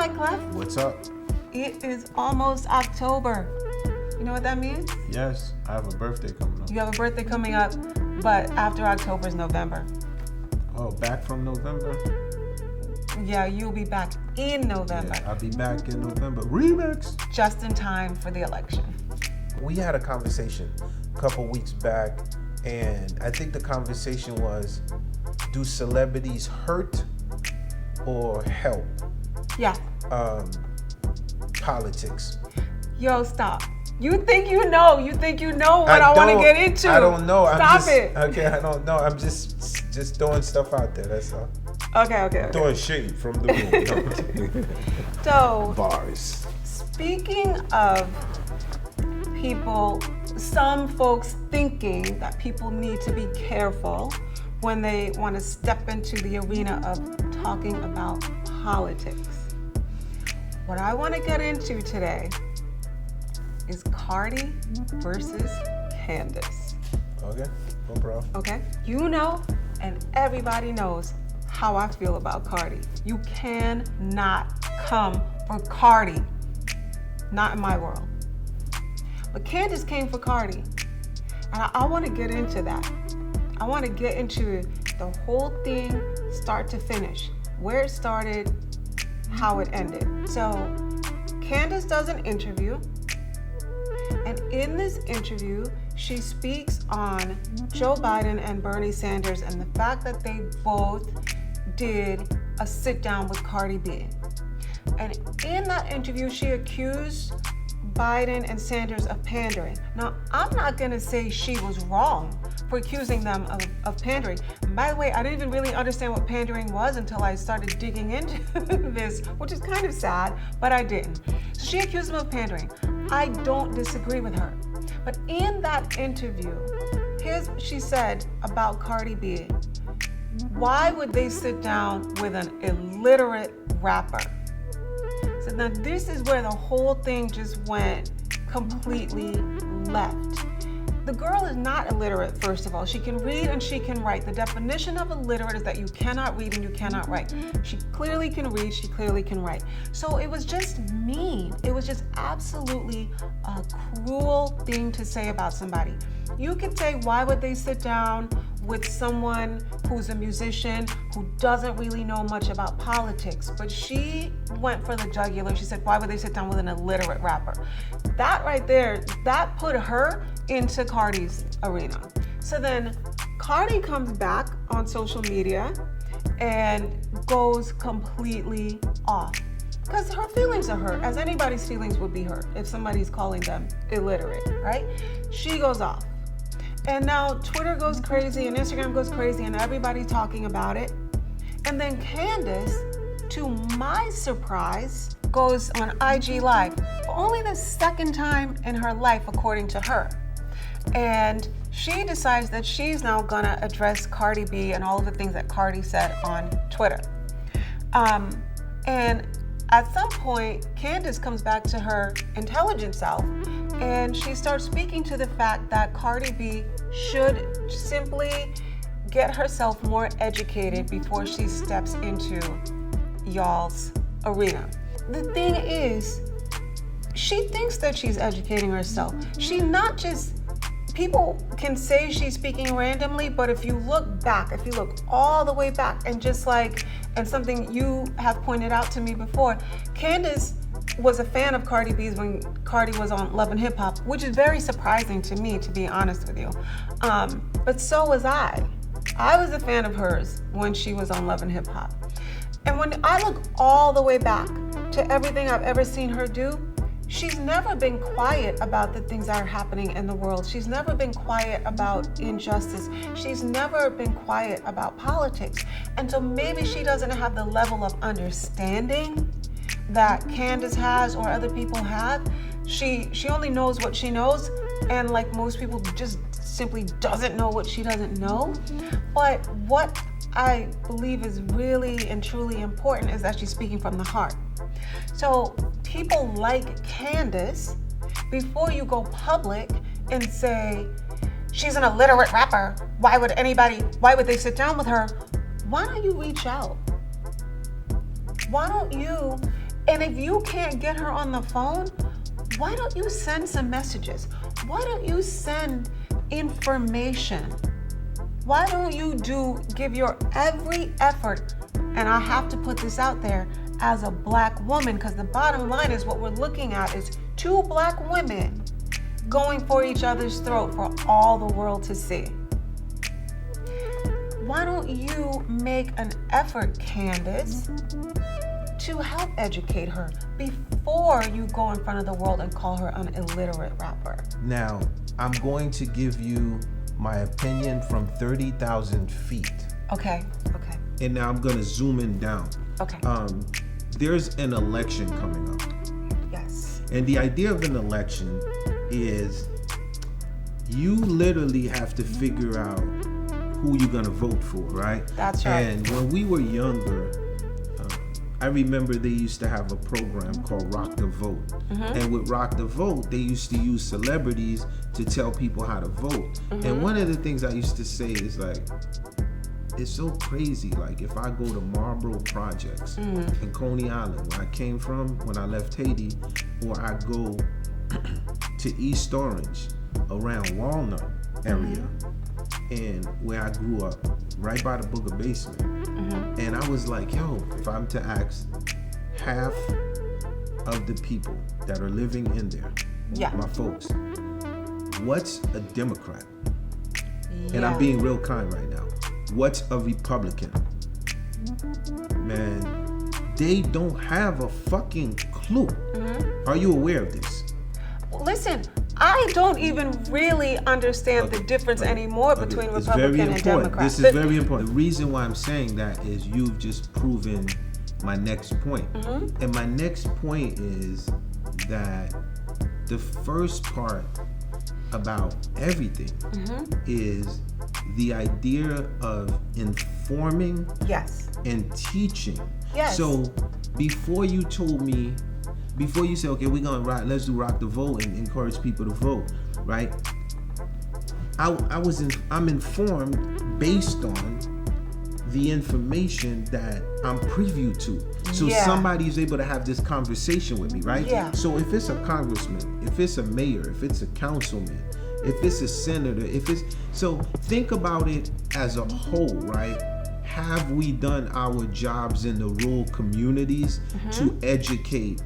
Wyclef. What's up? It is almost October. You know what that means? Yes, I have a birthday coming up. You have a birthday coming up, but after October is November. Oh, back from November? Yeah, you'll be back in November. Yeah, I'll be back in November. Remix! Just in time for the election. We had a conversation a couple weeks back, and I think the conversation was, do celebrities hurt or help Yeah. politics? Yo, stop. You think you know what I want to get into. I don't know. Stop it. Okay, I don't know. I'm just throwing stuff out there, that's all. Okay. Throwing shade from the room. So, Bars. speaking of people, some folks thinking that people need to be careful when they want to step into the arena of talking about politics. What I want to get into today is Cardi versus Candace. Okay, no problem. Okay? You know, and everybody knows how I feel about Cardi. You cannot come for Cardi. Not in my world. But Candace came for Cardi. And I want to get into that. I want to get into the whole thing, start to finish. Where it started, how it ended. So, Candace does an interview. And in this interview, she speaks on Joe Biden and Bernie Sanders and the fact that they both did a sit down with Cardi B. And in that interview, she accused Biden and Sanders of pandering. Now, I'm not gonna say she was wrong for accusing them of pandering. And by the way, I didn't even really understand what pandering was until I started digging into this, which is kind of sad, but I didn't. So she accused them of pandering. I don't disagree with her. But in that interview, here's what she said about Cardi B. Why would they sit down with an illiterate rapper? So now this is where the whole thing just went completely left. The girl is not illiterate, first of all. She can read and she can write. The definition of illiterate is that you cannot read and you cannot write. She clearly can read, she clearly can write. So it was just mean. It was just absolutely a cruel thing to say about somebody. You could say, why would they sit down with someone who's a musician who doesn't really know much about politics? But she went for the jugular. She said, why would they sit down with an illiterate rapper? That right there, that put her into Cardi's arena. So then Cardi comes back on social media and goes completely off. Because her feelings are hurt, as anybody's feelings would be hurt if somebody's calling them illiterate, right? She goes off. And now Twitter goes crazy and Instagram goes crazy and everybody's talking about it. And then Candace, to my surprise, goes on IG Live for only the second time in her life, according to her. And she decides that she's now gonna address Cardi B and all of the things that Cardi said on Twitter. And at some point, Candace comes back to her intelligent self and she starts speaking to the fact that Cardi B should simply get herself more educated before she steps into y'all's arena. The thing is, she thinks that she's educating herself. She's not just, people can say she's speaking randomly, but if you look back, if you look all the way back and just like, and something you have pointed out to me before, Candace was a fan of Cardi B's when Cardi was on Love and Hip Hop, which is very surprising to me, to be honest with you. But so was I. I was a fan of hers when she was on Love and Hip Hop. And when I look all the way back to everything I've ever seen her do, she's never been quiet about the things that are happening in the world. She's never been quiet about injustice. She's never been quiet about politics. And so maybe she doesn't have the level of understanding that Candace has or other people have. She only knows what she knows, and like most people, just simply doesn't know what she doesn't know. But what I believe is really and truly important is that she's speaking from the heart. So people like Candace, before you go public and say, she's an illiterate rapper, why would they sit down with her? Why don't you reach out? Why don't you And if you can't get her on the phone, why don't you send some messages? Why don't you send information? Why don't you give your every effort? And I have to put this out there as a black woman, because the bottom line is what we're looking at is two black women going for each other's throat for all the world to see. Why don't you make an effort, Candace, to help educate her before you go in front of the world and call her an illiterate rapper? Now, I'm going to give you my opinion from 30,000 feet. Okay. And now I'm going to zoom in down. Okay. There's an election coming up. Yes. And the idea of an election is you literally have to figure out who you're going to vote for, right? That's right. And when we were younger, I remember they used to have a program called Rock the Vote. And with Rock the Vote, they used to use celebrities to tell people how to vote. And one of the things I used to say is like, it's so crazy. Like if I go to Marlboro Projects in Coney Island, where I came from when I left Haiti, or I go to East Orange around Walnut area, and where I grew up, right by the Booger Basement. And I was like, yo, if I'm to ask half of the people that are living in there, my folks, what's a Democrat? And I'm being real kind right now. What's a Republican? Man, they don't have a fucking clue. Are you aware of this? Listen, I don't even really understand the difference anymore between Republican and Democrat. This is very important. The reason why I'm saying that is you've just proven my next point. And my next point is that the first part about everything is the idea of informing and teaching. So before you told me, before you said, okay, we're gonna let's do Rock the Vote and encourage people to vote, right? I'm informed based on the information that I'm privy to. So somebody's able to have this conversation with me, right? So if it's a congressman, if it's a mayor, if it's a councilman, if it's a senator, so think about it as a whole, right? Have we done our jobs in the rural communities to educate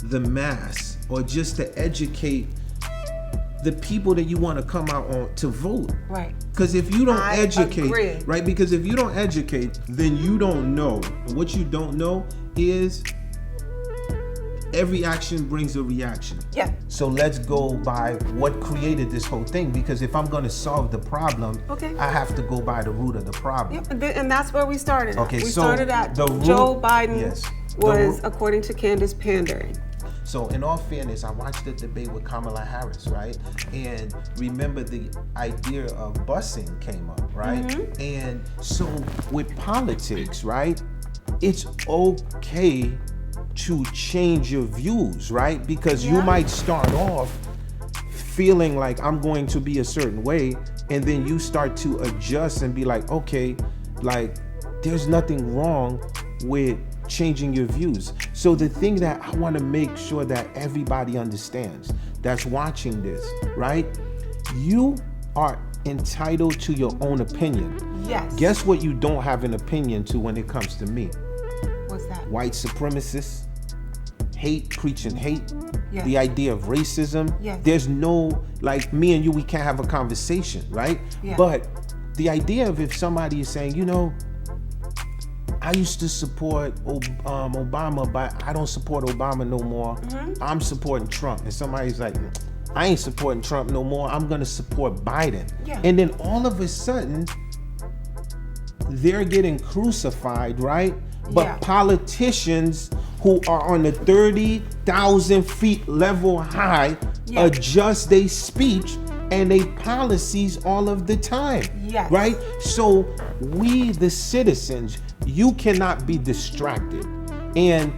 the mass, or just to educate the people that you want to come out on to vote? Right. Because if you don't educate, right? Because if you don't educate, then you don't know. What you don't know is every action brings a reaction. So let's go by what created this whole thing, because if I'm going to solve the problem, I have to go by the root of the problem. And that's where we started. Okay, we so started at the root, Joe Biden was, according to Candace, pandering. So in all fairness, I watched the debate with Kamala Harris, right? And remember the idea of busing came up, right? And so with politics, right, it's okay to change your views, right? Because you might start off feeling like I'm going to be a certain way, and then you start to adjust and be like, okay, like there's nothing wrong with changing your views. So the thing that I want to make sure that everybody understands that's watching this, right? You are entitled to your own opinion. Guess what you don't have an opinion to when it comes to me? What's that? White supremacists, hate, preaching hate, the idea of racism. There's no, like me and you, we can't have a conversation, right? But the idea of if somebody is saying, you know, I used to support Obama, but I don't support Obama no more. I'm supporting Trump. And somebody's like, I ain't supporting Trump no more. I'm going to support Biden. And then all of a sudden, they're getting crucified, right? But politicians who are on the 30,000 feet level high adjust their speech and their policies all of the time, right? So we, the citizens, you cannot be distracted. And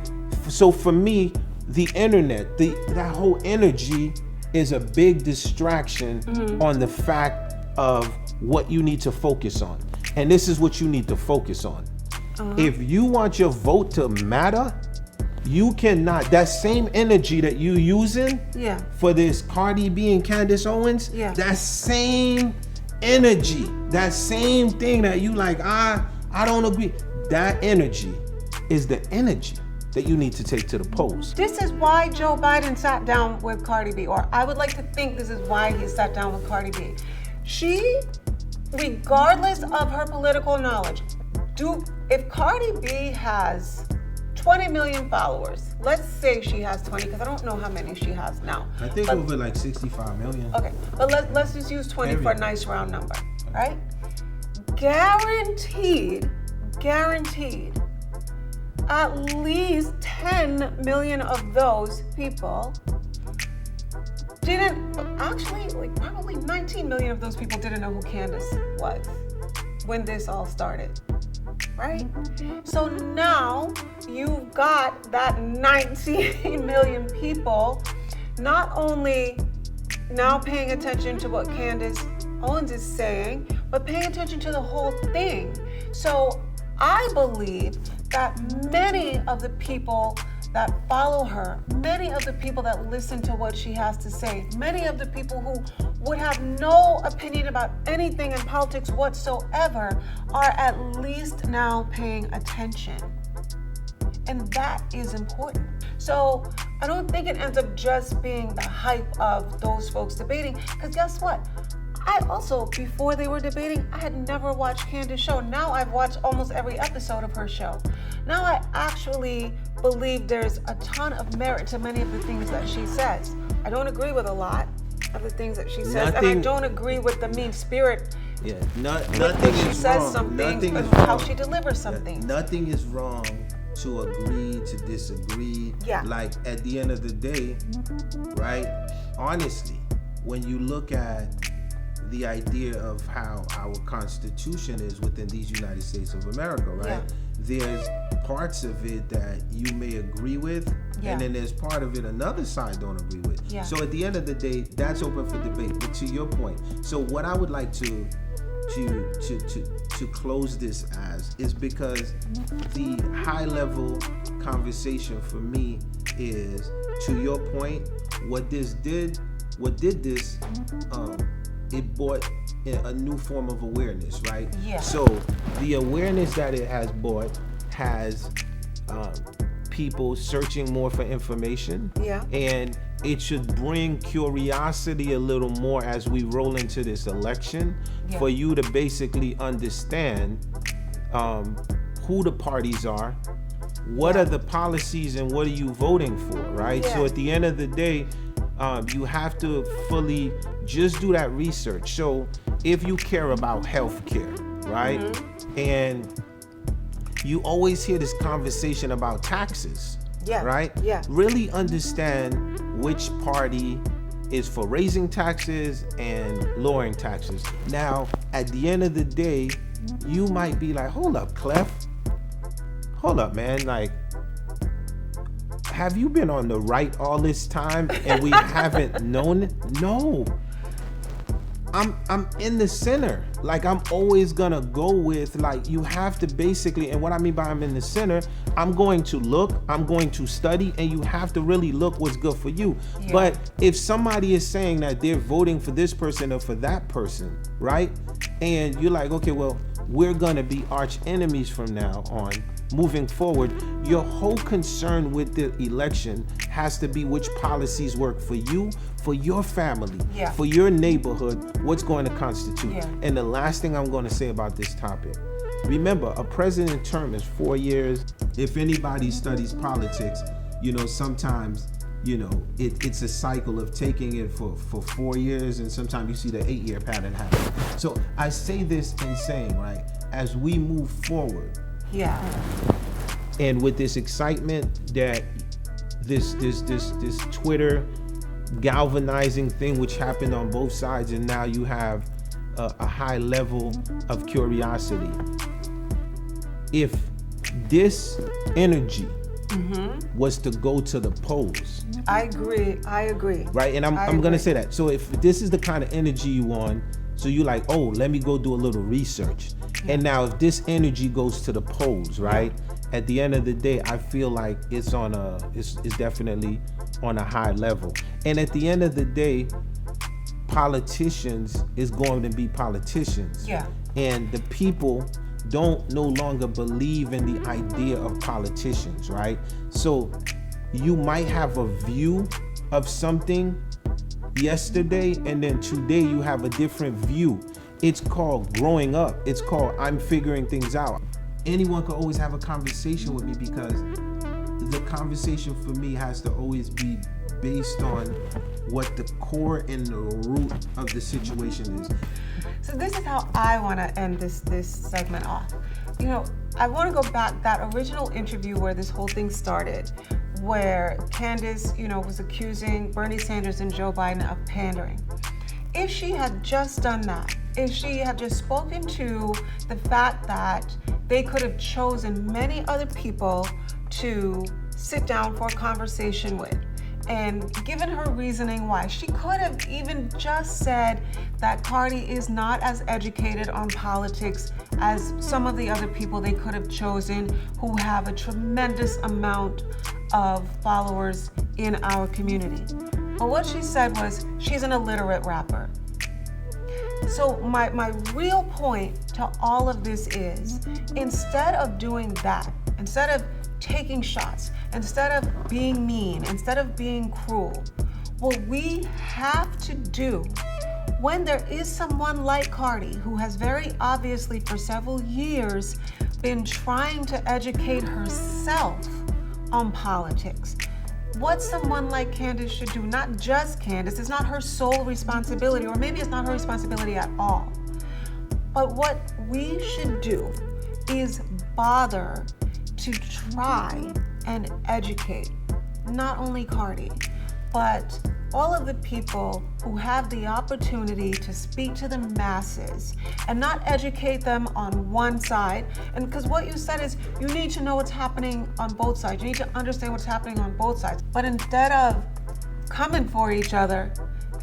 so for me, the internet, that whole energy is a big distraction on the fact of what you need to focus on. And this is what you need to focus on. If you want your vote to matter, You cannot, that same energy that you using for this Cardi B and Candace Owens, that same energy, that same thing that you like, I don't agree. That energy is the energy that you need to take to the polls. This is why Joe Biden sat down with Cardi B, or I would like to think this is why he sat down with Cardi B. She, regardless of her political knowledge, if Cardi B has 20 million followers, let's say she has 20, because I don't know how many she has now. I think over like 65 million. Okay, but let's just use 20 for a nice round number, right? Guaranteed, at least 10 million of those people didn't, actually, like probably 19 million of those people didn't know who Candace was when this all started. Right? So now you've got that 19 million people not only now paying attention to what Candace Owens is saying, but paying attention to the whole thing. So I believe that many of the people that follow her, many of the people that listen to what she has to say, many of the people who would have no opinion about anything in politics whatsoever are at least now paying attention. And that is important. So I don't think it ends up just being the hype of those folks debating, because guess what? I also, before they were debating, I had never watched Candace's show. Now I've watched almost every episode of her show. Now I actually believe there's a ton of merit to many of the things that she says. I don't agree with a lot of the things that she says, and I don't agree with the mean spirit. Yeah, nothing she is says wrong. some things, Nothing but is how wrong. she delivers some things. Nothing is wrong to agree, to disagree. Yeah. Like at the end of the day, right? Honestly, when you look at the idea of how our Constitution is within these United States of America, right? Yeah. There's parts of it that you may agree with, and then there's part of it another side don't agree with. Yeah. So at the end of the day, that's open for debate. But to your point, so what I would like to close this as is, because the high level conversation for me is, to your point, what did this it brought a new form of awareness, right? Yeah. So the awareness that it has brought has people searching more for information. Yeah. And it should bring curiosity a little more as we roll into this election, for you to basically understand who the parties are, what are the policies, and what are you voting for, right? Yeah. So at the end of the day, you have to fully just do that research. So if you care about healthcare, right? And you always hear this conversation about taxes, right? Yeah. Really understand which party is for raising taxes and lowering taxes. Now, at the end of the day, you might be like, hold up, Clef. Hold up, man. Like, have you been on the right all this time and we haven't known it? No. I'm in the center. Like, I'm always gonna go with, like, you have to basically, and what I mean by I'm in the center, I'm going to look, I'm going to study, and you have to really look what's good for you. Yeah. But if somebody is saying that they're voting for this person or for that person, right? And you're like, okay, well, we're gonna be arch enemies from now on. Moving forward, your whole concern with the election has to be which policies work for you, for your family, for your neighborhood, what's going to constitute. And the last thing I'm going to say about this topic, remember, a president term is 4 years. If anybody studies politics, you know, sometimes, you know, it's a cycle of taking it for 4 years, and sometimes you see the 8-year pattern happen. So I say this in saying, right, as we move forward, and with this excitement that this Twitter galvanizing thing which happened on both sides, and now you have a high level of curiosity. If this energy was to go to the polls, I agree. right? And I'm gonna say that. So if this is the kind of energy you want, So you like, oh, let me go do a little research. And now if this energy goes to the polls, right? At the end of the day, I feel like it's definitely on a high level. And at the end of the day, politicians is going to be politicians. Yeah. And the people don't no longer believe in the idea of politicians, right? So you might have a view of something yesterday, and then today you have a different view. It's called growing up. It's called I'm figuring things out. Anyone can always have a conversation with me, because the conversation for me has to always be based on what the core and the root of the situation is. So this is how I want to end this segment off. You know, I want to go back that original interview where this whole thing started, where Candace, was accusing Bernie Sanders and Joe Biden of pandering. If she had just done that, if she had just spoken to the fact that they could have chosen many other people to sit down for a conversation with, and given her reasoning why, she could have even just said that Cardi is not as educated on politics as some of the other people they could have chosen who have a tremendous amount of followers in our community. But what she said was, she's an illiterate rapper. So my real point to all of this is, instead of doing that, instead of taking shots, instead of being mean, instead of being cruel, what we have to do when there is someone like Cardi, who has very obviously for several years been trying to educate herself on politics, what someone like Candace should do, not just Candace, it's not her sole responsibility, or maybe it's not her responsibility at all, but what we should do is bother to try and educate not only Cardi, but all of the people who have the opportunity to speak to the masses and not educate them on one side. And because what you said is, you need to know what's happening on both sides. You need to understand what's happening on both sides. But instead of coming for each other,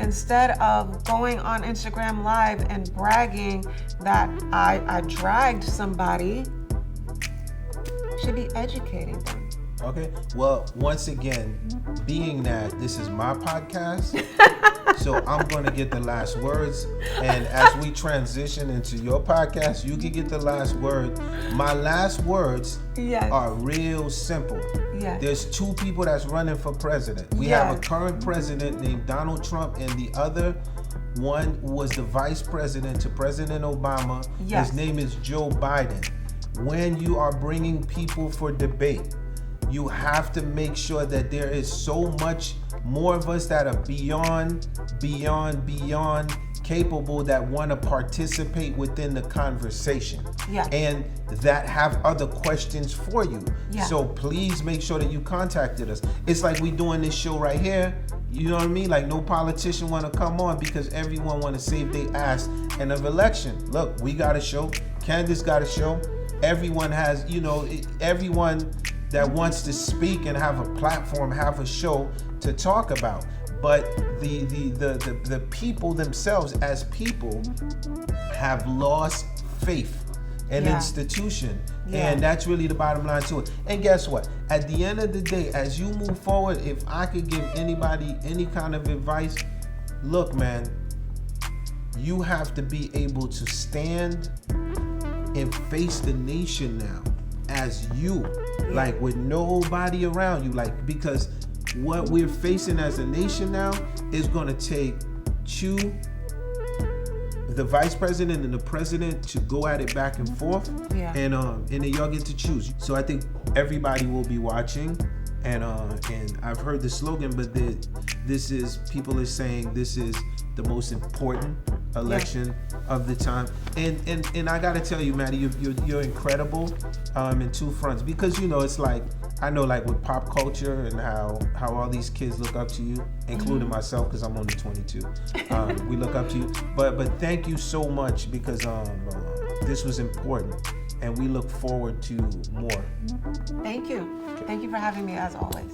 instead of going on Instagram Live and bragging that I dragged somebody, should be educating them. Okay. Well, once again, being that this is my podcast, so I'm going to get the last words. And as we transition into your podcast, you can get the last word. My last words are real simple. Yes. There's two people that's running for president. We have a current president named Donald Trump, and the other one was the vice president to President Obama. Yes. His name is Joe Biden. When you are bringing people for debate, you have to make sure that there is so much more of us that are beyond capable, that want to participate within the conversation. Yeah. And that have other questions for you. Yeah. So please make sure that you contacted us. It's like we doing this show right here. You know what I mean? Like, no politician want to come on because everyone want to save their ass in an election. Look, we got a show. Candace got a show. Everyone has, everyone that wants to speak and have a platform, have a show to talk about. But the people themselves as people have lost faith in institution. Yeah. And that's really the bottom line to it. And guess what? At the end of the day, as you move forward, if I could give anybody any kind of advice, look, man, you have to be able to stand and face the nation now as you, like, with nobody around you, like, because what we're facing as a nation now is going to take you, the vice president and the president, to go at it back and forth. And then y'all get to choose. So I think everybody will be watching, and I've heard the slogan, but this is, people are saying this is the most important election of the time. And I gotta tell you, Maddie, you're incredible in two fronts, because it's like, I know, like, with pop culture and how all these kids look up to you, including myself, because I'm only 22. We look up to you, but thank you so much, because this was important, and we look forward to more. Thank you. Thank you for having me, as always.